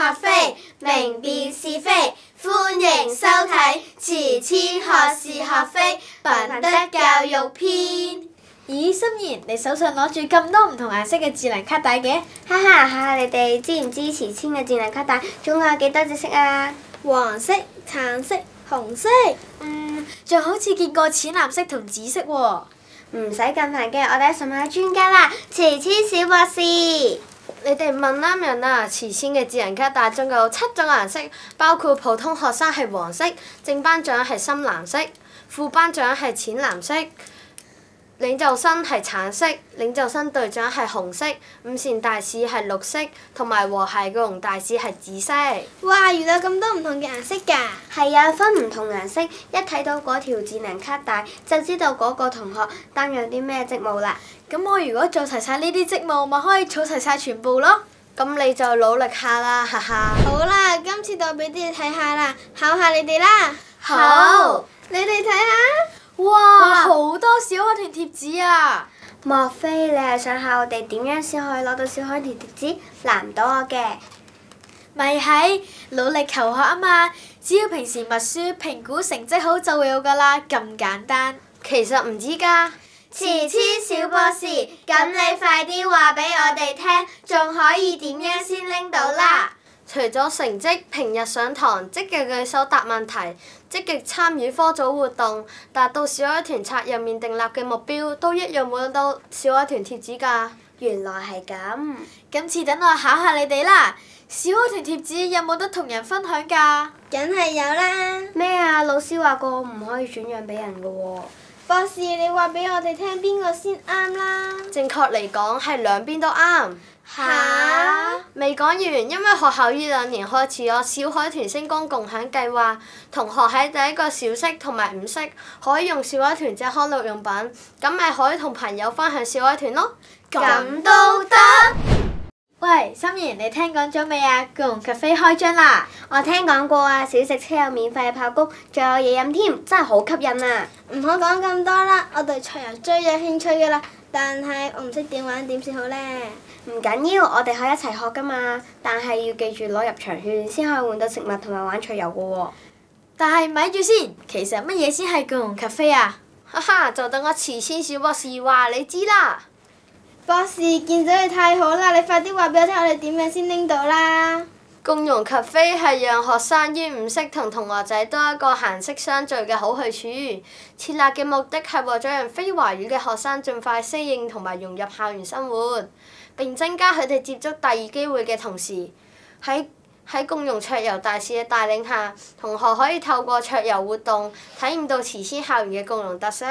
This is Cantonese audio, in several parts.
學飛，明辨是非。歡迎收睇《慈千學是學非品德教育篇》。咦，心妍，你手上攞住咁多唔同顏色嘅智能卡帶嘅？哈哈哈！你哋知唔知慈千嘅智能卡帶總共有幾多隻色啊？黃色、橙色、紅色。仲好似見過淺藍色同紫色喎。唔使咁煩嘅，我哋一齊問下專家啦。慈千小博士，你哋問啱人啦！慈千嘅智能卡帶總共有7種顏色，包括普通學生係黃色，正班長係深藍色，副班長係淺藍色，領袖生係橙色，領袖生隊長係紅色，午膳大使係綠色，同埋和諧共融大使係紫色。哇！原來咁多唔同嘅顏色㗎。係啊，分唔同顏色，一睇到嗰條智能卡帶就知道嗰個同學擔任啲咩職務啦。咁我如果做齊晒呢啲職務，咪可以儲齊晒全部咯。咁你就努力下啦，哈哈。好啦，今次就俾啲你睇下啦，考下你哋啦。好。你哋睇下。哇！好多小海豚貼紙啊！莫非你係想考我哋點樣先可以攞到小海豚貼紙？難唔到我嘅。咪係，努力求學啊嘛！只要平時默書，評估成績好就會有㗎啦，咁簡單。其實唔知㗎。慈千小博士，咁你快啲話俾我哋聽，仲可以點樣先拎到啦？除咗成績，平日上堂積極舉手答問題，積極參與科組活動，達到小海豚冊入面訂立嘅目標，都一樣會攞到小海豚貼紙㗎。原來係咁。今次等我考下你哋啦！小海豚貼紙有冇得同人分享㗎？梗係有啦。咩啊？老師話過唔可以轉讓俾人㗎喎。博士，你話俾我哋聽邊個先啱啦？正確嚟講係兩邊都啱。嚇！未講完，因為學校呢2年開始咗小海豚星光共享計劃，同學喺第一個小息同埋午息可以用小海豚隻康樂用品，咁咪可以同朋友分享小海豚咯。咁都得？喂，心妍，你聽講咗未啊？共融咖啡開張啦！我聽講過啊，小食車有免費嘅爆谷，仲有嘢飲添，真係好吸引啊！唔好講咁多啦，我對桌遊最有興趣㗎啦，但係我唔識點玩，點算好呢？唔緊要，我哋可以一齊學㗎嘛，但係要記住攞入場券先可以換到食物同埋玩桌遊㗎喎。但係咪住先，其實乜嘢先係共融咖啡啊？哈哈，就等我慈千小博士話你知啦。博士，見到你太好啦，你快啲話俾我聽，我哋點樣先拎到啦？共融咖啡係讓學生於午息同同學仔多一個閒適相聚嘅好去處。設立嘅目的係為咗讓非華語嘅學生盡快適應同埋融入校園生活，並增加佢哋接觸第二機會嘅同時，喺共融桌遊大使嘅帶領下，同學可以透過桌遊活動體驗到慈千校園嘅共融特色。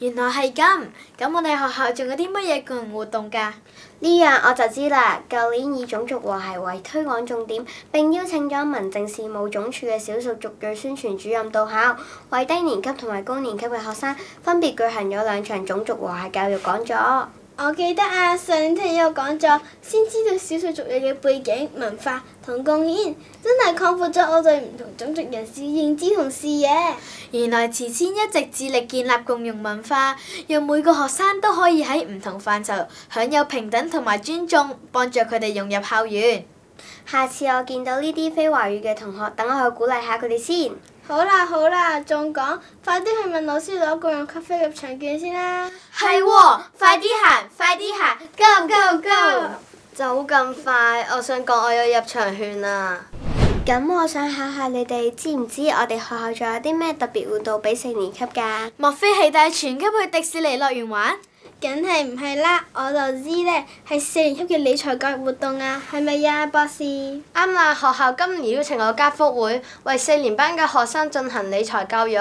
原來係咁，咁我哋學校仲有啲乜嘢共融活動㗎？呢樣我就知啦，舊年以種族和諧為推廣重點，並邀請咗民政事務總署嘅少數族裔宣傳主任到校，為低年級同埋高年級嘅學生分別舉行咗2場種族和諧教育講座。我記得啊，上年聽咗個講座，先知道少數族裔嘅背景、文化同貢獻，真係擴闊咗我對唔同種族人士嘅認知同視野。原來慈千一直致力建立共融文化，讓每個學生都可以喺唔同範疇享有平等同埋尊重，幫助佢哋融入校園。下次我見到呢啲非華語嘅同學，等我去鼓勵下佢哋先。好啦好啦，仲講，快啲去問老師攞共融咖啡入場券先啦！係喎，快啲行，快啲行 ，Go Go Go！走咁快，我想講我有入場券啊！咁我想考下你哋，知唔知我哋學校仲有啲咩特別活動俾4年級㗎？莫非係帶全級去迪士尼樂園玩？梗係唔係啦，我就知呢係4年級嘅理財教育活動啊，係咪呀，博士？啱啦，學校今年邀請我家福會為4年班嘅學生進行理財教育，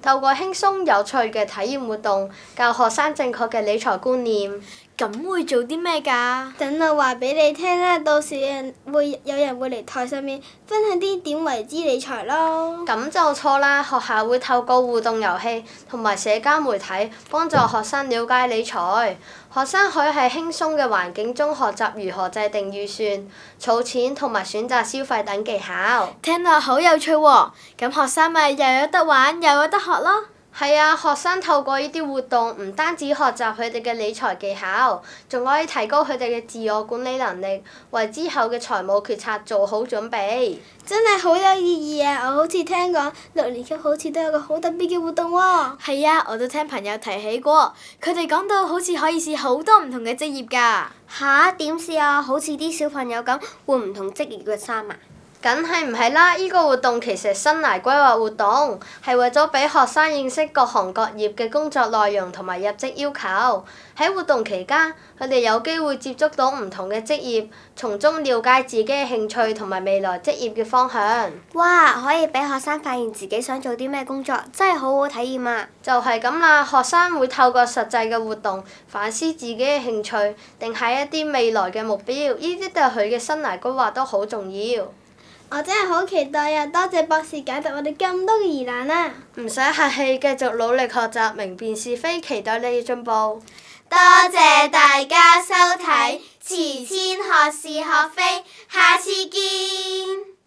透過輕鬆有趣嘅體驗活動，教學生正確嘅理財觀念。咁會做啲咩㗎？等我話俾你聽啦，到時有人會嚟台上面分享啲點為之理財咯。咁就錯啦！學校會透過互動遊戲同埋社交媒體幫助學生了解理財。學生可以喺輕鬆嘅環境中學習如何制定預算、儲錢同埋選擇消費等技巧。聽落好有趣喎！咁學生咪又有得玩又有得學咯〜係啊，學生透過呢啲活動，唔單止學習佢哋嘅理財技巧，仲可以提高佢哋嘅自我管理能力，為之後嘅財務決策做好準備。真係好有意義啊！我好似聽講6年級好似都有個好特別嘅活動喎。係啊，我都聽朋友提起過，佢哋講到好似可以試好多唔同嘅職業㗎。吓？點試啊？好似啲小朋友咁換唔同職業嘅衫啊？梗係唔係啦！呢個活動其實係生涯規劃活動，係為咗俾學生認識各行各業嘅工作內容同埋入職要求。喺活動期間，佢哋有機會接觸到唔同嘅職業，從中了解自己嘅興趣同埋未來職業嘅方向。哇！可以俾學生發現自己想做啲咩工作，真係好好體驗啊！就係咁啦，學生會透過實際嘅活動反思自己嘅興趣，定下一啲未來嘅目標。呢啲對佢嘅生涯規劃都好重要。我真係好期待啊！多謝博士解答我哋咁多嘅疑難啊！唔使客氣，繼續努力學習，明辨是非，期待你嘅進步。多謝大家收睇《慈千學是學非》，下次見。